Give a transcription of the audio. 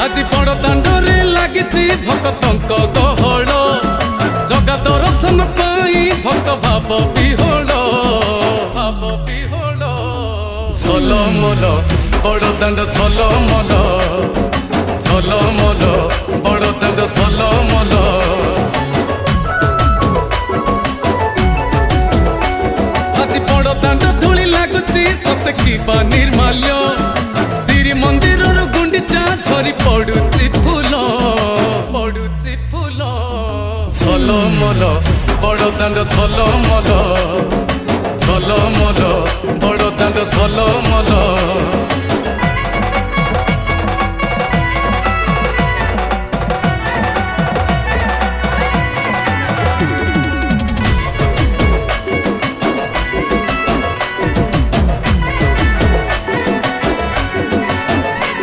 आज बड़ दांडरे लागिची भक्तंक गहळ जगा दर्शन पाई भक्त भाव विहोल झलमल बड़ दांड झलमल झलमल बड़ दांड झलमल आज बड़ दांड धूली लागुची सत कि निर्माल्य श्री मंदिर गुंडीचा झरी पड़ुची फूल झलमल बड़ दांड झलमल झलमल बड़ दांड झलमल।